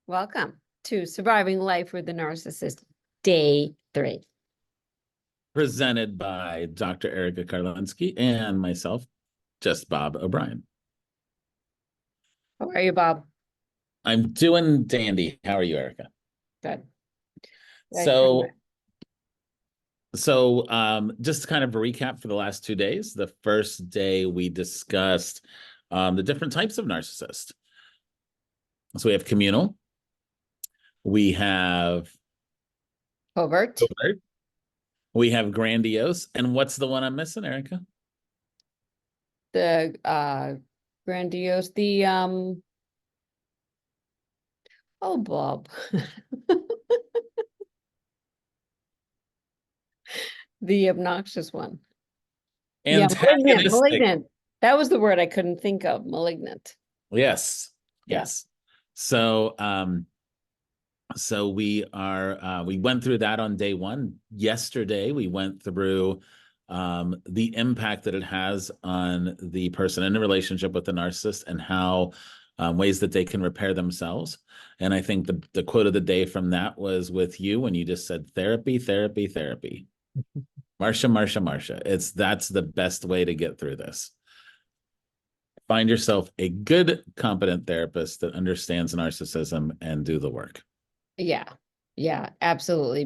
Welcome to Surviving Life with the Narcissist, Day 3. Presented by Dr. Erica Karlinsky and myself, just Bob O'Brien. How are you, Bob? I'm doing dandy. How are you, Erica? Good. So, just to kind of recap for the last 2 days. The first day we discussed the different types of narcissist. So we have communal, we have Covert. We have grandiose, and what's the one I'm missing, Erica? The grandiose, oh, Bob. The obnoxious one. Yeah, malignant. That was the word I couldn't think of, malignant. Yes. So we went through that on day one. Yesterday we went through the impact that it has on the person in a relationship with the narcissist and how ways that they can repair themselves. And I think the quote of the day from that was with you when you just said therapy. Marsha. That's the best way to get through this. Find yourself a good, competent therapist that understands narcissism and do the work. Yeah, absolutely.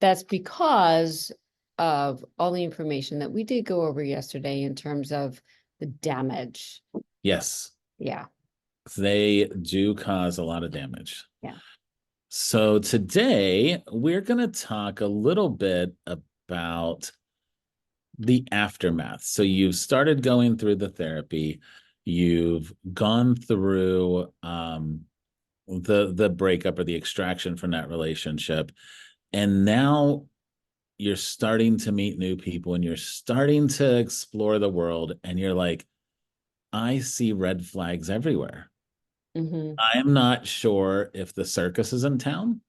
That's because of all the information that we did go over yesterday in terms of the damage. Yes. Yeah. They do cause a lot of damage. Yeah. So today we're going to talk a little bit about the aftermath. So you've started going through the therapy, you've gone through the breakup or the extraction from that relationship, and now you're starting to meet new people and you're starting to explore the world, and you're like, I see red flags everywhere. Mm-hmm. I'm not sure if the circus is in town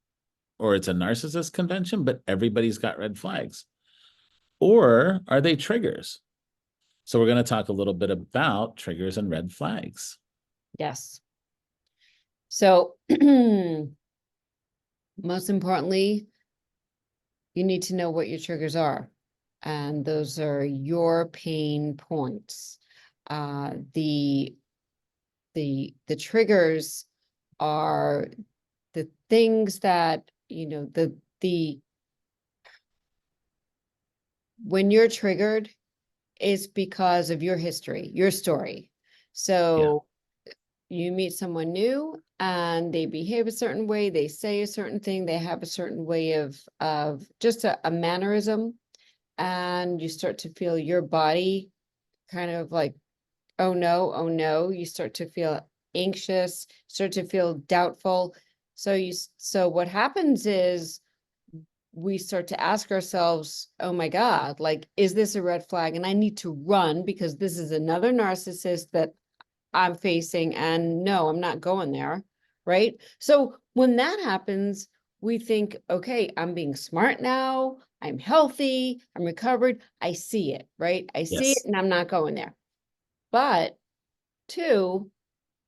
or it's a narcissist convention, but everybody's got red flags. Or are they triggers? So we're going to talk a little bit about triggers and red flags. Yes. So most importantly, you need to know what your triggers are. And those are your pain points. The triggers are the things that, when you're triggered, it's because of your history, your story. So you meet someone new and they behave a certain way, they say a certain thing, they have a certain way of just a mannerism, and you start to feel your body kind of like, oh no, you start to feel anxious, start to feel doubtful. So what happens is we start to ask ourselves, oh my God, like, is this a red flag? And I need to run because this is another narcissist that I'm facing, and no, I'm not going there, right? So when that happens, we think, okay, I'm being smart now, I'm healthy, I'm recovered, I see it, right? I see it and I'm not going there. But 2,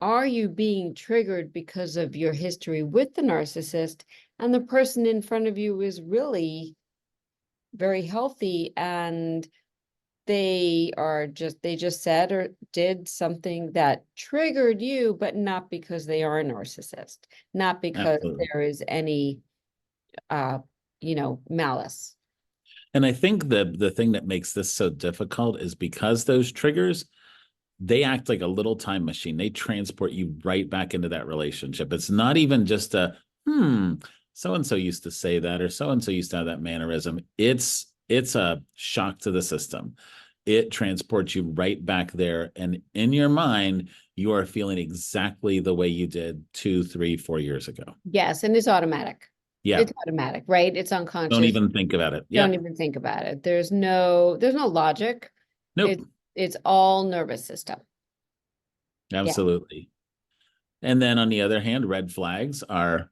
are you being triggered because of your history with the narcissist, and the person in front of you is really very healthy and they just said or did something that triggered you, but not because they are a narcissist, not because there is any malice. And I think the thing that makes this so difficult is because those triggers, they act like a little time machine. They transport you right back into that relationship. It's not even just a so-and-so used to say that, or so-and-so used to have that mannerism. It's a shock to the system. It transports you right back there. And in your mind, you are feeling exactly the way you did 2, 3, 4 years ago. Yes. And it's automatic. Yeah. It's automatic, right? It's unconscious. Don't even think about it. Don't even think about it. There's no logic. Nope. It's all nervous system. Absolutely. Yeah. And then on the other hand, red flags are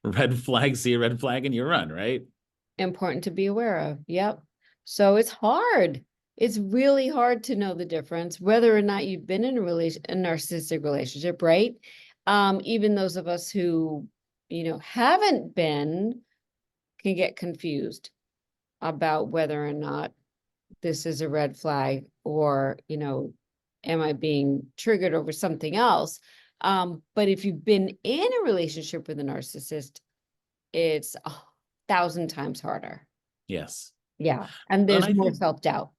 red flags, see a red flag and you run, right? Important to be aware of. Yep. So it's hard. It's really hard to know the difference, whether or not you've been in a narcissistic relationship, right? Even those of us who, haven't been can get confused about whether or not this is a red flag or, am I being triggered over something else? But if you've been in a relationship with a narcissist, it's 1,000 times harder. Yes. Yeah. And And there's I more think self-doubt.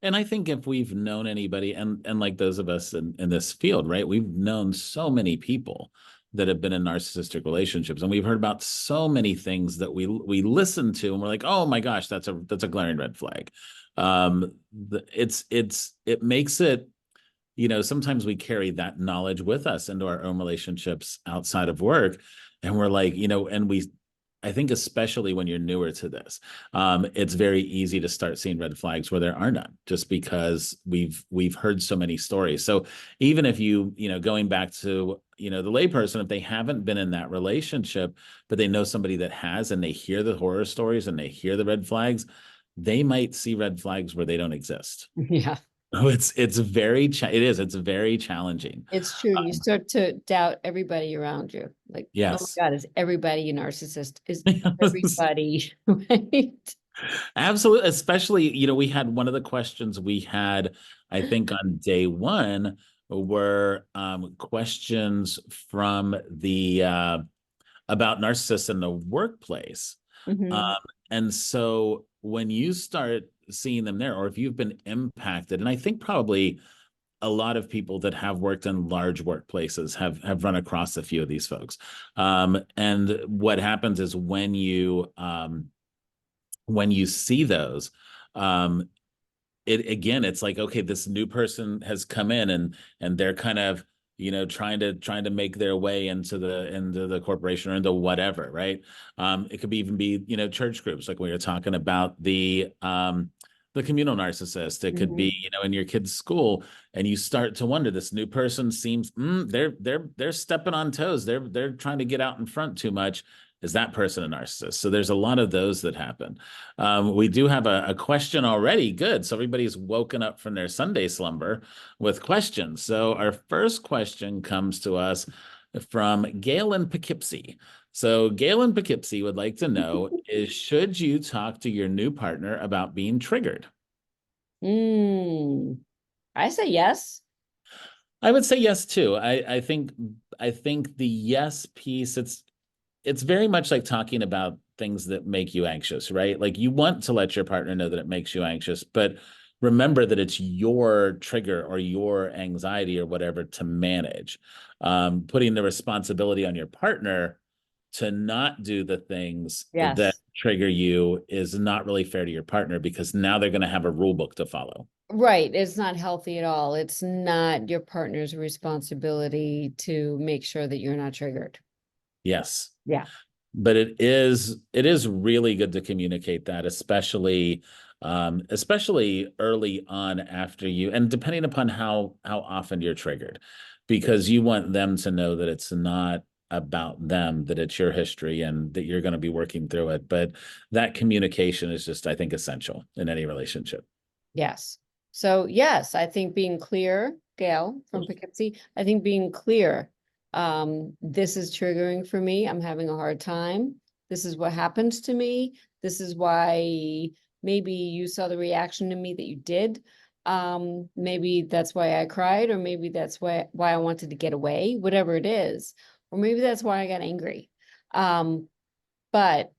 And I think if we've known anybody, and like those of us in this field, right, we've known so many people that have been in narcissistic relationships, and we've heard about so many things that we listen to, and we're like, oh my gosh, that's a glaring red flag. It makes it, sometimes we carry that knowledge with us into our own relationships outside of work, and we're like, and I think especially when you're newer to this, it's very easy to start seeing red flags where there are none, just because we've heard so many stories. So even if going back to the layperson, if they haven't been in that relationship, but they know somebody that has, and they hear the horror stories and they hear the red flags, they might see red flags where they don't exist. Yeah. Oh, it's very challenging. It's true. You start to doubt everybody around you. Like, oh Yes. my God, is everybody a narcissist? Is everybody right? Absolutely. Especially, we had one of the questions we had, I think, on day one were questions from the about narcissists in the workplace. Um, Mhm. and so when you start seeing them there, or if you've been impacted, and I think probably a lot of people that have worked in large workplaces have run across a few of these folks. And what happens is when you see those, um, it's like, okay, this new person has come in, and they're kind of trying to make their way into the corporation or into whatever, right? It could be even be church groups, like we were talking about the communal narcissist. It could be Mhm. in your kid's school, and you start to wonder, this new person seems they're stepping on toes, they're trying to get out in front too much. Is that person a narcissist? So there's a lot of those that happen. We do have a question already. Good. So everybody's woken up from their Sunday slumber with questions. So our first question comes to us from Gail in Poughkeepsie. So Gail in Poughkeepsie would like to know is, should you talk to your new partner about being triggered? Mm. I say yes. I would say yes too. I think the yes piece, it's very much like talking about things that make you anxious, right? Like, you want to let your partner know that it makes you anxious, but remember that it's your trigger or your anxiety or whatever to manage. Putting the responsibility on your partner to not do the things that Yes. trigger you is not really fair to your partner, because now they're going to have a rule book to follow. Right. It's not healthy at all. It's not your partner's responsibility to make sure that you're not triggered. Yes. Yeah. But it is really good to communicate that, especially early on, after you, and depending upon how often you're triggered, because you want them to know that it's not about them, that it's your history, and that you're going to be working through it. But that communication is just, I think, essential in any relationship. Yes. So yes, I think being clear, Gail from Poughkeepsie, I think being clear, this is triggering for me. I'm having a hard time. This is what happens to me. This is why maybe you saw the reaction to me that you did. Maybe that's why I cried, or maybe that's why I wanted to get away, whatever it is. Or maybe that's why I got angry. But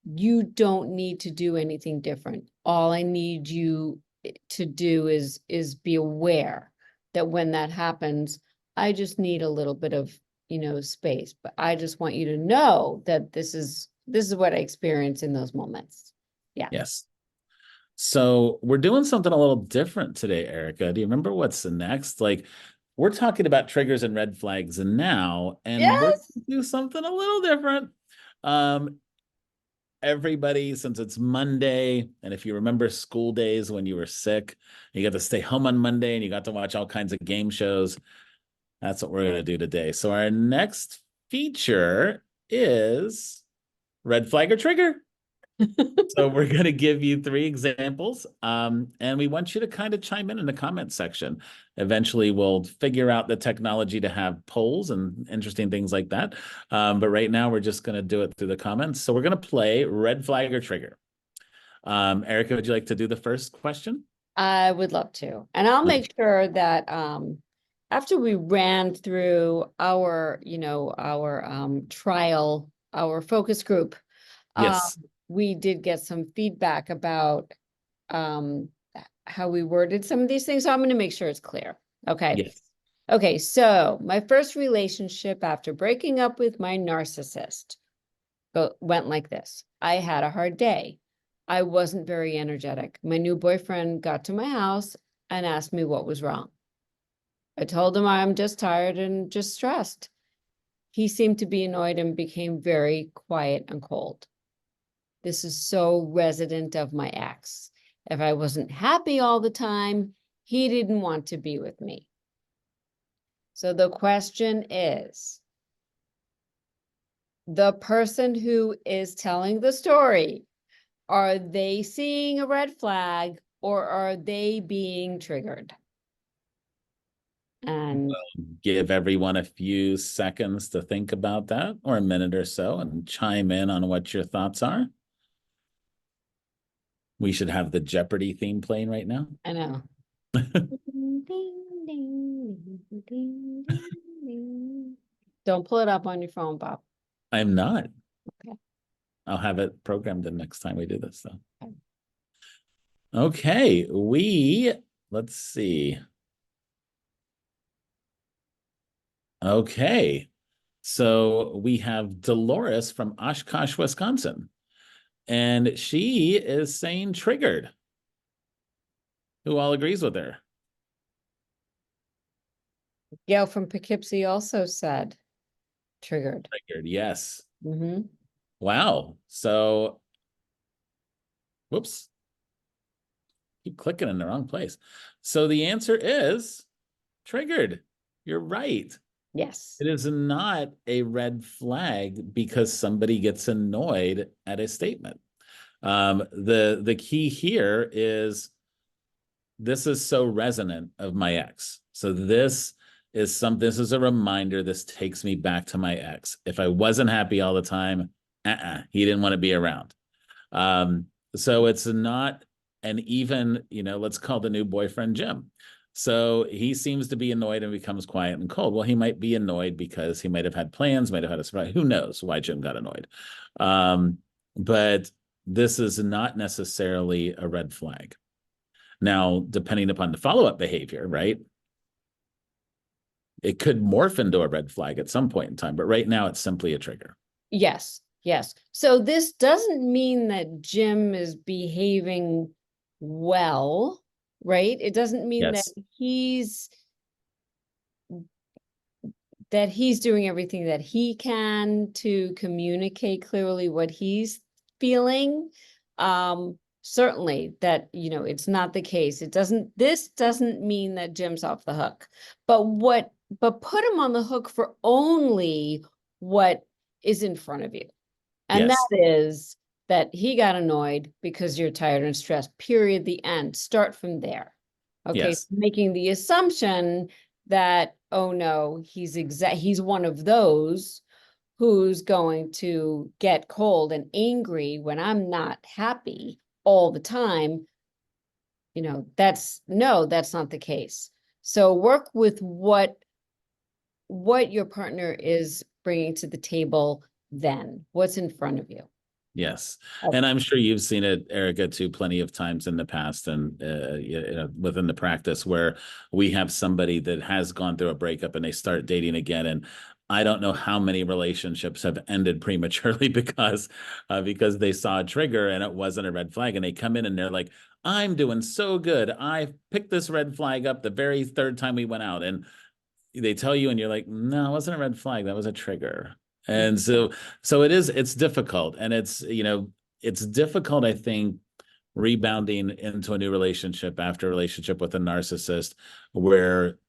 you don't need to do anything different. All I need you to do is be aware that when that happens, I just need a little bit of, space. But I just want you to know that this is what I experience in those moments. Yeah. Yes. So we're doing something a little different today, Erica. Do you remember what's next? Like, we're talking about triggers and red flags now, and we're Yes. gonna do something a little different. Um, Everybody, since it's Monday, and if you remember school days when you were sick, you got to stay home on Monday and you got to watch all kinds of game shows. That's what we're gonna do today. So our next feature is red flag or trigger. So we're going to give you three examples, and we want you to kind of chime in the comment section. Eventually, we'll figure out the technology to have polls and interesting things like that. But right now, we're just going to do it through the comments. So we're going to play red flag or trigger. Erica, would you like to do the first question? I would love to. And I'll make sure that after we ran through our, our trial, our focus group, um, Yes. we did get some feedback about how we worded some of these things. So I'm going to make sure it's clear. Okay. Yes. Okay. So my first relationship after breaking up with my narcissist went like this. I had a hard day. I wasn't very energetic. My new boyfriend got to my house and asked me what was wrong. I told him I'm just tired and just stressed. He seemed to be annoyed and became very quiet and cold. This is so resident of my ex. If I wasn't happy all the time, he didn't want to be with me. So the question is, the person who is telling the story, are they seeing a red flag or are they being triggered? And Give everyone a few seconds to think about that, or a minute or so, and chime in on what your thoughts are. We should have the Jeopardy theme playing right now. I know. Don't pull it up on your phone, Bob. I'm not. Okay. I'll have it programmed in next time we do this, though. Okay. Okay, let's see. Okay, so we have Dolores from Oshkosh, Wisconsin, and she is saying triggered. Who all agrees with her? Gail from Poughkeepsie also said triggered. Triggered, yes. Mm-hmm. Wow. So, whoops, keep clicking in the wrong place. So the answer is triggered. You're right. Yes. It is not a red flag because somebody gets annoyed at a statement. The key here is this is so resonant of my ex. So this is a reminder. This takes me back to my ex. If I wasn't happy all the time, he didn't want to be around. So it's not an even, let's call the new boyfriend Jim. So he seems to be annoyed and becomes quiet and cold. Well, he might be annoyed because he might have had plans, might have had a surprise. Who knows why Jim got annoyed? But this is not necessarily a red flag. Now, depending upon the follow-up behavior, right? It could morph into a red flag at some point in time, but right now it's simply a trigger. Yes. Yes. So this doesn't mean that Jim is behaving well, right? It doesn't mean Yes. that he's doing everything that he can to communicate clearly what he's feeling. Certainly that, it's not the case. This doesn't mean that Jim's off the hook, but put him on the hook for only what is in front of you. And Yes. that is that he got annoyed because you're tired and stressed, period, the end. Start from there. Okay. Yes. Making the assumption that, oh no, he's one of those who's going to get cold and angry when I'm not happy all the time. That's not the case. So work with what your partner is bringing to the table then, what's in front of you. Yes. Okay. And I'm sure you've seen it, Erica, too, plenty of times in the past and within the practice where we have somebody that has gone through a breakup and they start dating again. And I don't know how many relationships have ended prematurely because they saw a trigger and it wasn't a red flag. And they come in and they're like, I'm doing so good. I picked this red flag up the very third time we went out. And they tell you and you're like, no, it wasn't a red flag. That was a trigger. And so it's difficult. And it's difficult, I think, rebounding into a new relationship after a relationship with a narcissist where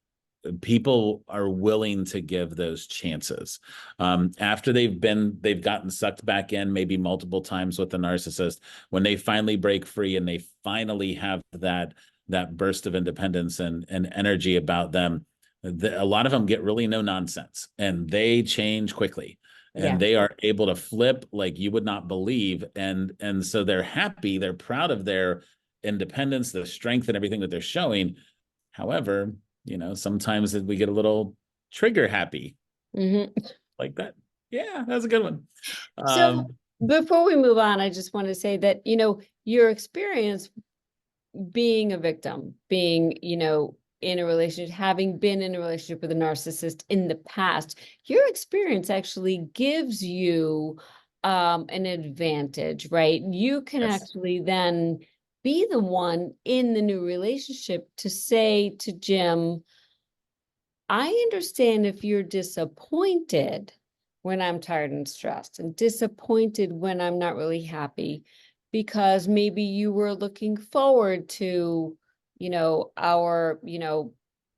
people are willing to give those chances. After they've gotten sucked back in maybe multiple times with the narcissist, when they finally break free and they finally have that burst of independence and energy about them, a lot of them get really no nonsense and they change quickly. Yeah. And they are able to flip like you would not believe. And so they're happy, they're proud of their independence, the strength and everything that they're showing. However, sometimes we get a little trigger happy like that. Yeah, that's a good one. So before we move on, I just want to say that, your experience being a victim, being, in a relationship, having been in a relationship with a narcissist in the past, your experience actually gives you an advantage, right? You can Yes. actually then be the one in the new relationship to say to Jim, I understand if you're disappointed when I'm tired and stressed, and disappointed when I'm not really happy, because maybe you were looking forward to, our,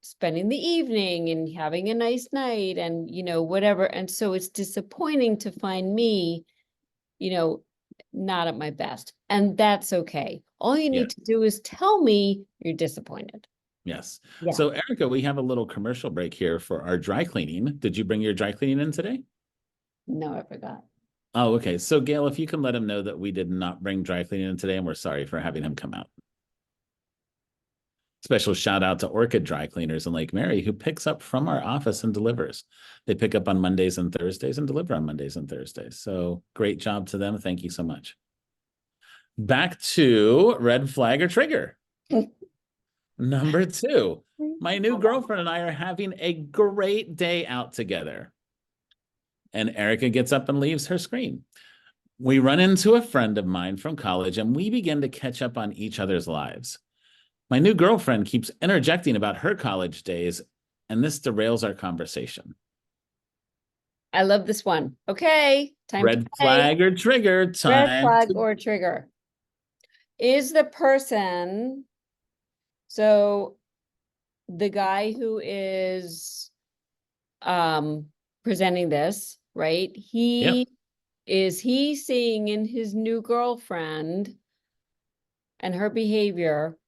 spending the evening and having a nice night and, whatever. And so it's disappointing to find me, not at my best. And that's okay. All you need Yes. to do is tell me you're disappointed. Yes. Yeah. So, Erica, we have a little commercial break here for our dry cleaning. Did you bring your dry cleaning in today? No, I forgot. Oh, okay. So, Gail, if you can let him know that we did not bring dry cleaning in today, and we're sorry for having him come out. Special shout out to Orchid Dry Cleaners in Lake Mary, who picks up from our office and delivers. They pick up on Mondays and Thursdays and deliver on Mondays and Thursdays. So, great job to them. Thank you so much. Back to red flag or trigger. Number 2, my new girlfriend and I are having a great day out together. And Erica gets up and leaves her screen. We run into a friend of mine from college and we begin to catch up on each other's lives. My new girlfriend keeps interjecting about her college days, and this derails our conversation. I love this one. Okay, time to Red play. flag or trigger, Red time flag to... or trigger. Is the person, so the guy who is presenting this, right? Yep. Is he seeing in his new girlfriend and her behavior,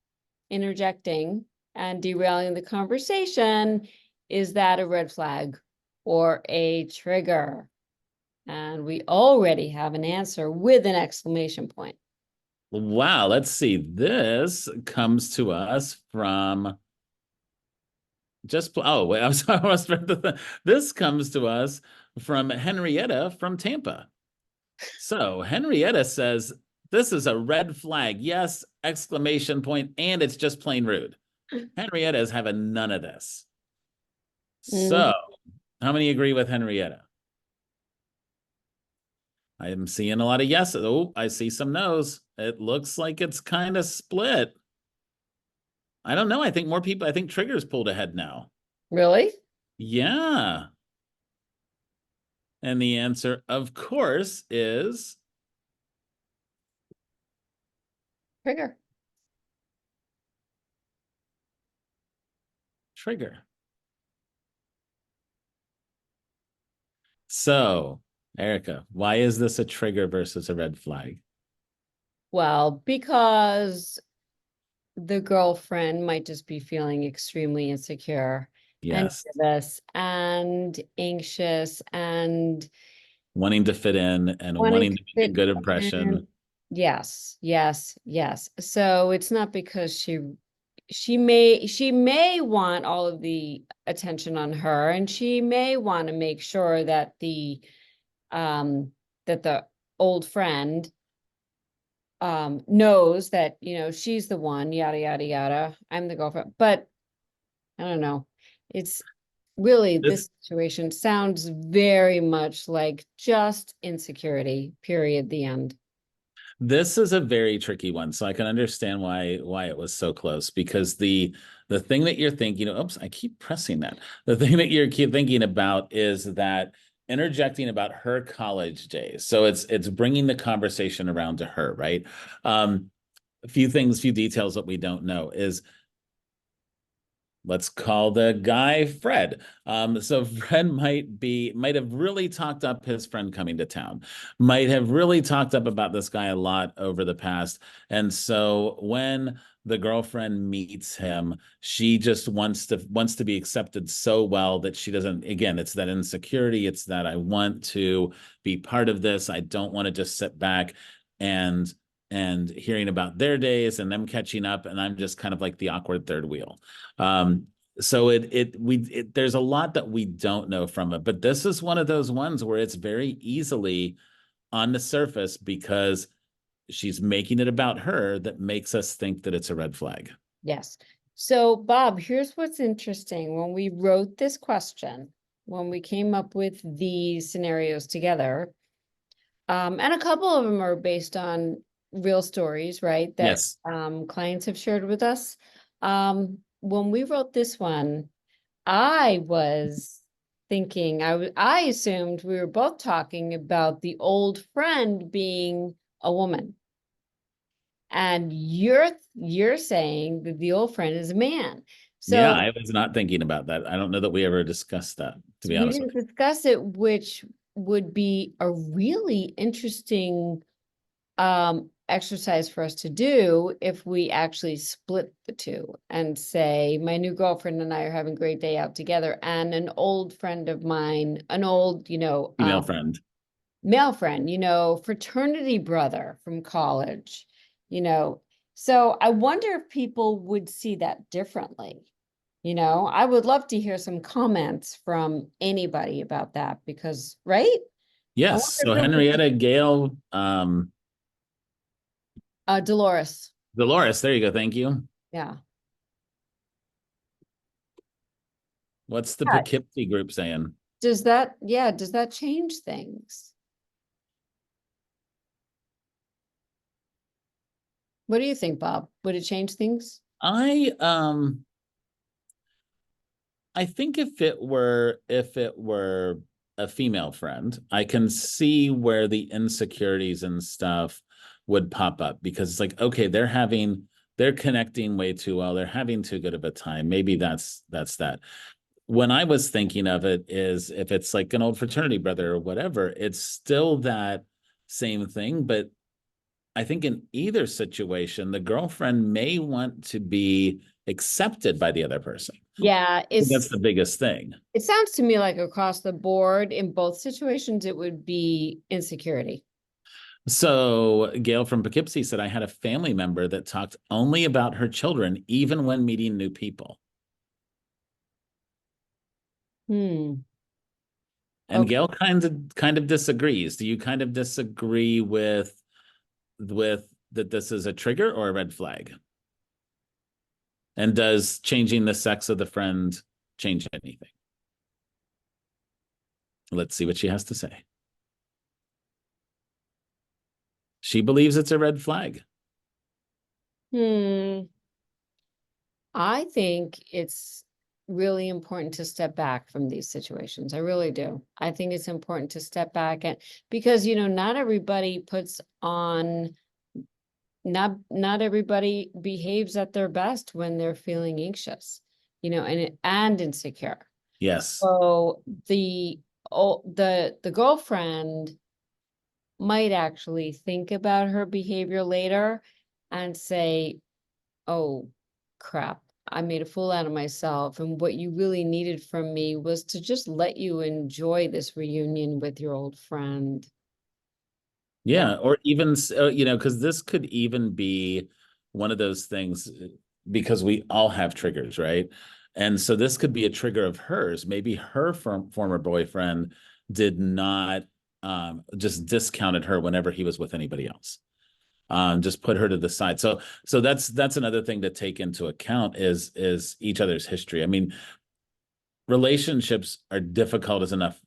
interjecting and derailing the conversation, is that a red flag or a trigger? And we already have an answer with an exclamation point. Wow, let's see. This comes to us from oh, wait, I'm sorry. This comes to us from Henrietta from Tampa. So Henrietta says, this is a red flag. Yes, exclamation point, and it's just plain rude. Henrietta is having none of this. So, how many agree with Henrietta? I am seeing a lot of yeses. Oh, I see some no's. It looks like it's kind of split. I don't know. I think Trigger's pulled ahead now. Really? Yeah. And the answer, of course, is Trigger. Trigger. So, Erica, why is this a trigger versus a red flag? Well, because the girlfriend might just be feeling extremely insecure and Yes. nervous and anxious and Wanting to fit in and wanting wanting to to make a fit good in. impression. Yes, yes, yes. So it's not because she may want all of the attention on her, and she may want to make sure that the old friend knows that, she's the one, yada yada yada. I'm the girlfriend. But I don't know. It's really, This this situation sounds very much like just insecurity, period, the end. This is a very tricky one, so I can understand why it was so close, because the thing that you're thinking, oops, I keep pressing that. The thing that you're keep thinking about is that interjecting about her college days. So it's bringing the conversation around to her, right? A few details that we don't know is let's call the guy Fred. So Fred might have really talked up his friend coming to town, might have really talked up about this guy a lot over the past. And so when the girlfriend meets him, she just wants to be accepted so well that she doesn't, again, it's that insecurity, it's that I want to be part of this. I don't want to just sit back and hearing about their days and them catching up, and I'm just kind of like the awkward third wheel. So there's a lot that we don't know from it, but this is one of those ones where it's very easily on the surface because she's making it about her that makes us think that it's a red flag. Yes. So, Bob, here's what's interesting. When we wrote this question, when we came up with these scenarios together, and a couple of them are based on real stories, right? That Yes. clients have shared with us. When we wrote this one, I was thinking, I assumed we were both talking about the old friend being a woman. And you're saying that the old friend is a man. Yeah, So I was not thinking about that. I don't know that we ever discussed that, to be we honest with didn't discuss it, which would be a really interesting exercise for us to do if we actually split the two and say, my new girlfriend and I are having a great day out together, and an old friend of mine, an old, you. Female friend. male friend, fraternity brother from college, you know. So I wonder if people would see that differently. I would love to hear some comments from anybody about that because, right? I Yes. wonder So if it would, Henrietta, Gail, Dolores. Dolores, there you go. Thank you. Yeah. What's the Yeah. Poughkeepsie group saying? Does that change things? What do you think, Bob? Would it change things? I think if it were a female friend, I can see where the insecurities and stuff would pop up because it's like, okay, they're connecting way too well. They're having too good of a time. Maybe that's that. When I was thinking of it is if it's like an old fraternity brother or whatever, it's still that same thing. But I think in either situation, the girlfriend may want to be accepted by the other person. Yeah, That's the biggest thing. it sounds to me like across the board in both situations, it would be insecurity. So Gail from Poughkeepsie said, I had a family member that talked only about her children, even when meeting new people. Hmm. And Okay. Gail kind of disagrees. Do you kind of disagree with that this is a trigger or a red flag? And does changing the sex of the friend change anything? Let's see what she has to say. She believes it's a red flag. I think it's really important to step back from these situations. I really do. I think it's important to step back and because not everybody puts on not everybody behaves at their best when they're feeling anxious, and insecure. Yes. So the girlfriend might actually think about her behavior later and say, oh crap, I made a fool out of myself. And what you really needed from me was to just let you enjoy this reunion with your old friend. Yeah, or even because this could even be one of those things because we all have triggers, right? And so this could be a trigger of hers. Maybe her former boyfriend did not just discounted her whenever he was with anybody else. Just put her to the side. So that's another thing to take into account is each other's history. I mean, relationships are difficult enough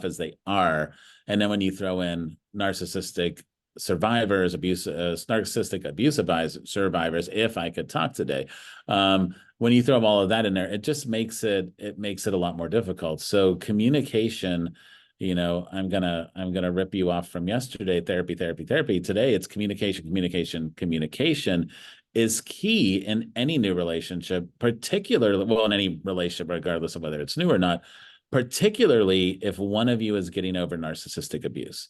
as they are, and then when you throw in narcissistic survivors, narcissistic abuse survivors, if I could talk today, when you throw all of that in there, it just makes it a lot more difficult. So communication, I'm gonna rip you off from yesterday. Therapy. Today it's communication. is key in any new relationship, particularly, well, in any relationship, regardless of whether it's new or not, particularly if one of you is getting over narcissistic abuse.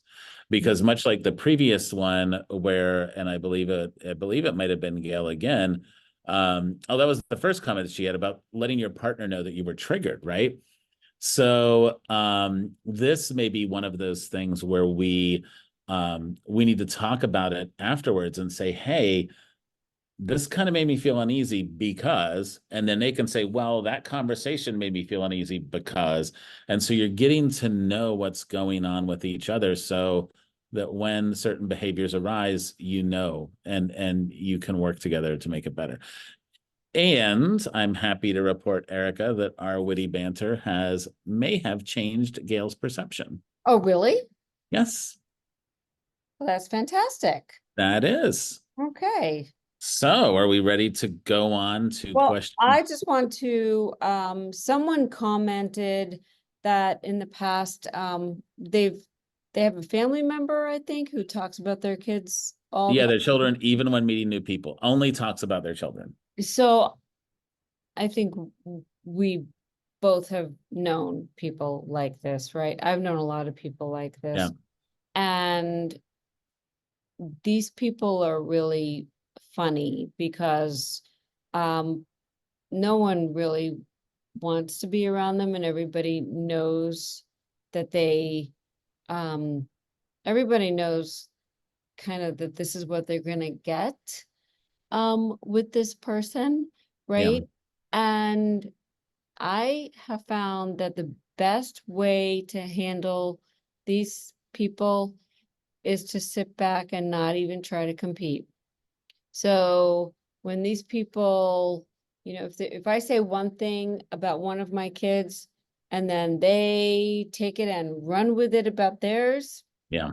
Because much like the previous one, where, and I believe it might have been Gail again. Oh, that was the first comment she had about letting your partner know that you were triggered, right? So this may be one of those things where we need to talk about it afterwards and say, hey, this kind of made me feel uneasy because, and then they can say, well, that conversation made me feel uneasy because, and so you're getting to know what's going on with each other so that when certain behaviors arise, you know, and you can work together to make it better. And I'm happy to report, Erica, that our witty banter may have changed Gail's perception. Oh, really? Yes, Well, that's fantastic. that is. Okay. So are we ready to go on to Well, question? I just want to, someone commented that in the past, they have a family member, I think, who talks about their kids all Yeah, the their children, even when meeting new people, only talks about their children. So I think we both have known people like this, right? I've known a lot of people like Yeah. this. And these people are really funny because no one really wants to be around them, and everybody knows that everybody knows kind of that this is what they're going to get with this person, Yeah. right? And I have found that the best way to handle these people is to sit back and not even try to compete. So when these people, if I say one thing about one of my kids and then they take it and run with it about theirs, Yeah.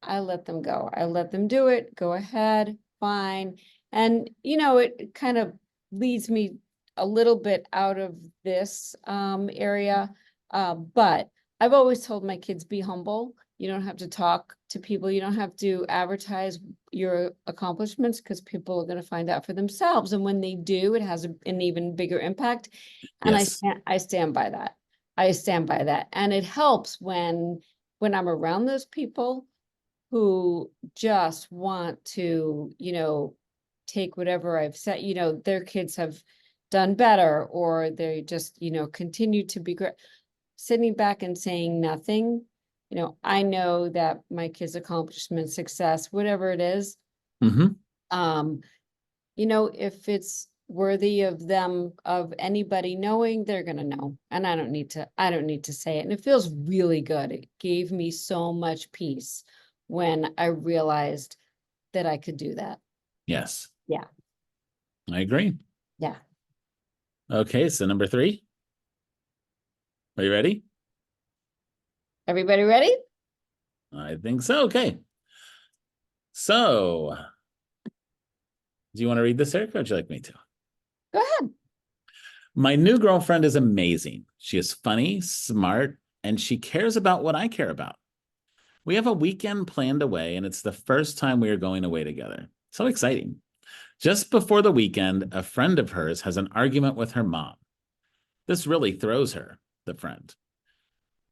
I let them go. I let them do it. Go ahead, fine. And it kind of leads me a little bit out of this area. But I've always told my kids, be humble. You don't have to talk to people. You don't have to advertise your accomplishments because people are going to find out for themselves. And when they do, it has an even bigger impact. And Yes. I stand by that. I stand by that. And it helps when I'm around those people who just want to, take whatever I've said, their kids have done better, or they just, continue to be great. Sitting back and saying nothing, I know that my kids' accomplishment, success, whatever it is, Mm-hmm. if it's worthy of them, of anybody knowing, they're gonna know. And I don't need to say it. And it feels really good. It gave me so much peace when I realized that I could do that. Yes. Yeah. I agree. Yeah. Okay, so number 3. Are you ready? Everybody ready? I think so. Okay. So, do you want to read this, Eric, or would you like me to? Go ahead. My new girlfriend is amazing. She is funny, smart, and she cares about what I care about. We have a weekend planned away, and it's the first time we are going away together. So exciting. Just before the weekend, a friend of hers has an argument with her mom. This really throws her, the friend.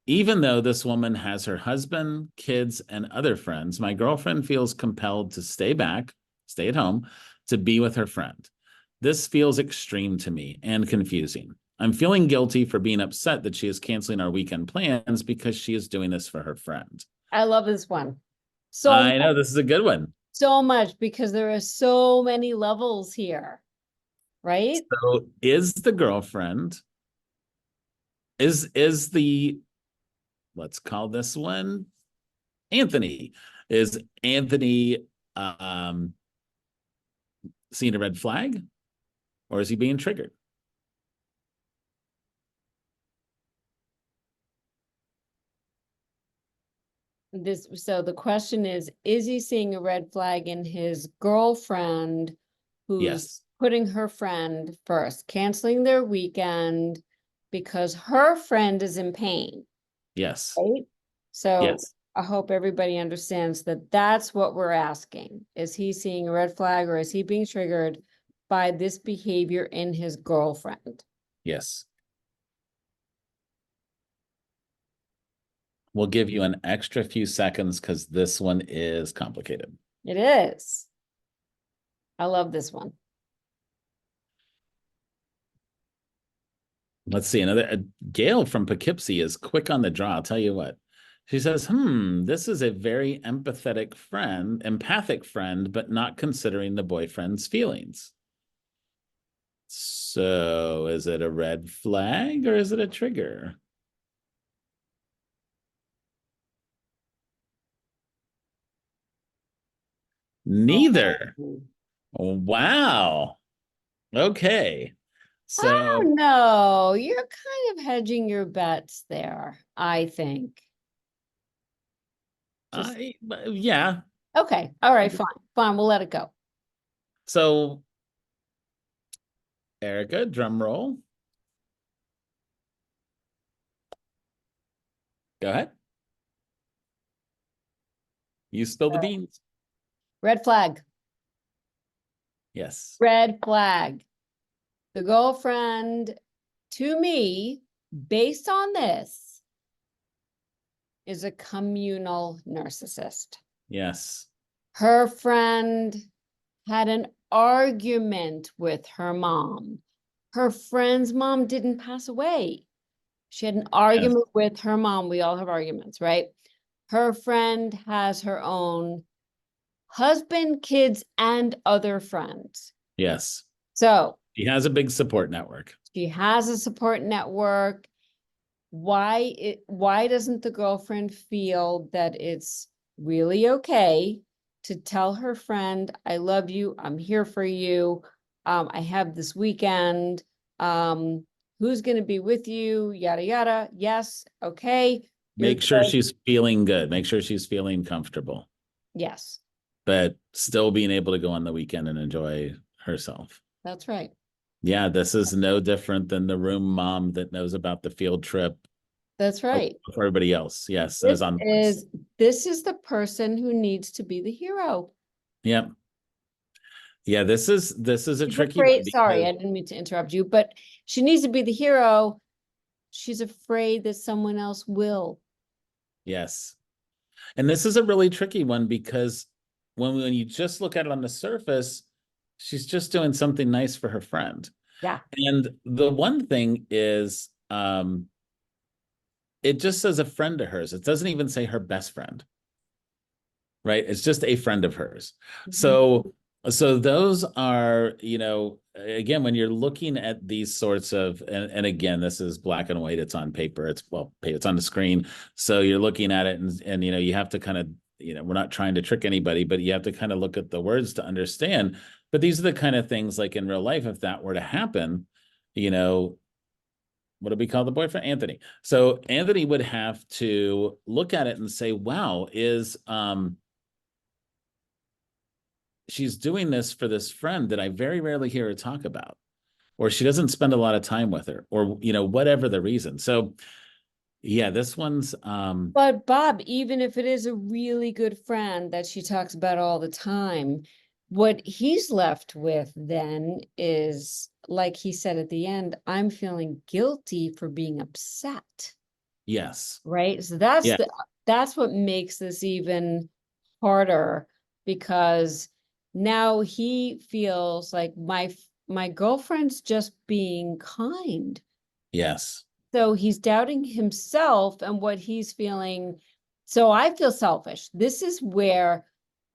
Even though this woman has her husband, kids, and other friends, my girlfriend feels compelled to stay at home, to be with her friend. This feels extreme to me and confusing. I'm feeling guilty for being upset that she is canceling our weekend plans because she is doing this for her friend. I love this one. I know this is a good one. So much, because there are so many levels here, right? So is the girlfriend, is the, let's call this one Anthony. Is Anthony seeing a red flag, or is he being triggered? So the question is he seeing a red flag in his girlfriend who's Yes. putting her friend first, canceling their weekend because her friend is in pain, Yes. right? So Yes. I hope everybody understands that that's what we're asking. Is he seeing a red flag, or is he being triggered by this behavior in his girlfriend. Yes. We'll give you an extra few seconds because this one is complicated. It is. I love this one. Let's see. Gail from Poughkeepsie is quick on the draw. I'll tell you what. She says, this is a very empathic friend, but not considering the boyfriend's feelings. So is it a red flag or is it a trigger? Neither. Oh. Wow. Okay. So No, you're kind of hedging your bets there, I think. yeah. Okay. All right, fine. Fine, we'll let it go. So Erica, drum roll. Go ahead. You spill the beans. Red flag. Yes. Red flag. The girlfriend, to me, based on this, is a communal narcissist. Yes. Her friend had an argument with her mom. Her friend's mom didn't pass away. She had an argument with her mom. We all have arguments, right? Her friend has her own husband, kids, and other friends. Yes. So she has a big support network. She has a support network. Why doesn't the girlfriend feel that it's really okay to tell her friend, I love you, I'm here for you, I have this weekend, who's going to be with you, yada, yada. Yes, okay. Make sure she's feeling good. Make sure she's feeling comfortable. Yes. But still being able to go on the weekend and enjoy herself. That's right. Yeah, this is no different than the room mom that knows about the field trip. That's right. For everybody else. Yes. This is the person who needs to be the hero. Yep. Yeah, this is a tricky one. Because... Sorry, I didn't mean to interrupt you, but she needs to be the hero. She's afraid that someone else will. Yes. And this is a really tricky one because when you just look at it on the surface, she's just doing something nice for her friend. Yeah. And the one thing is, it just says a friend of hers. It doesn't even say her best friend. Right? It's just a friend of hers. Mm-hmm. So those are, again, when you're looking at these sorts of, and again, this is black and white, it's on paper, it's on the screen. So you're looking at it and you have to kind of, we're not trying to trick anybody, but you have to kind of look at the words to understand. But these are the kind of things like in real life, if that were to happen, what do we call the boyfriend? Anthony. So Anthony would have to look at it and say, wow, she's doing this for this friend that I very rarely hear her talk about, or she doesn't spend a lot of time with her, or, whatever the reason. So yeah, this one's, but Bob, even if it is a really good friend that she talks about all the time, what he's left with then is, like he said at the end, I'm feeling guilty for being upset. Yes. Right. So that's what makes this even harder, because now he feels like my girlfriend's just being kind. Yes. So he's doubting himself and what he's feeling. So I feel selfish. This is where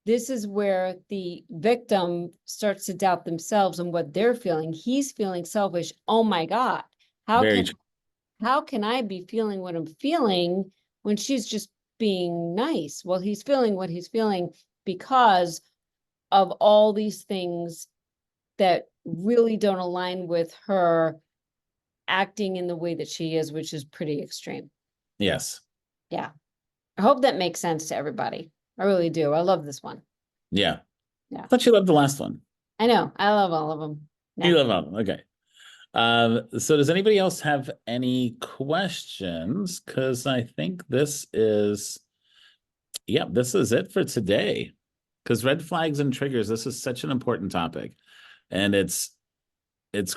the victim starts to doubt themselves and what they're feeling. He's feeling selfish. Oh my God. How can I be feeling what I'm feeling when she's just being nice? Well, he's feeling what he's feeling because of all these things that really don't align with her acting in the way that she is, which is pretty extreme. Yes. Yeah. I hope that makes sense to everybody. I really do. I love this one. Yeah. Yeah. I thought you loved the last one. I know. I love all of them. Yeah. You love all of them. Okay. So does anybody else have any questions? Because I think this is it for today. Because red flags and triggers, this is such an important topic. And it's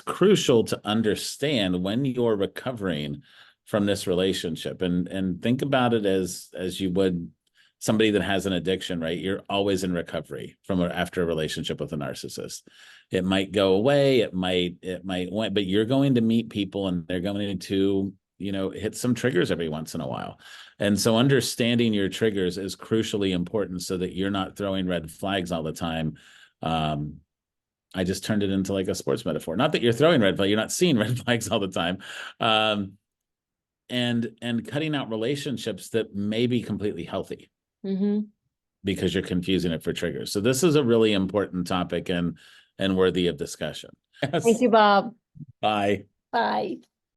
crucial to understand when you're recovering from this relationship, and think about it as you would somebody that has an addiction, right? You're always in recovery from after a relationship with a narcissist. It might go away, it might but you're going to meet people and they're going to, hit some triggers every once in a while. And so understanding your triggers is crucially important so that you're not throwing red flags all the time. I just turned it into like a sports metaphor. Not that you're throwing red flags, you're not seeing red flags all the time. And cutting out relationships that may be completely healthy because you're confusing it for triggers. So this is a really important topic and worthy of discussion. Yes. Thank you, Bob. Bye. Bye.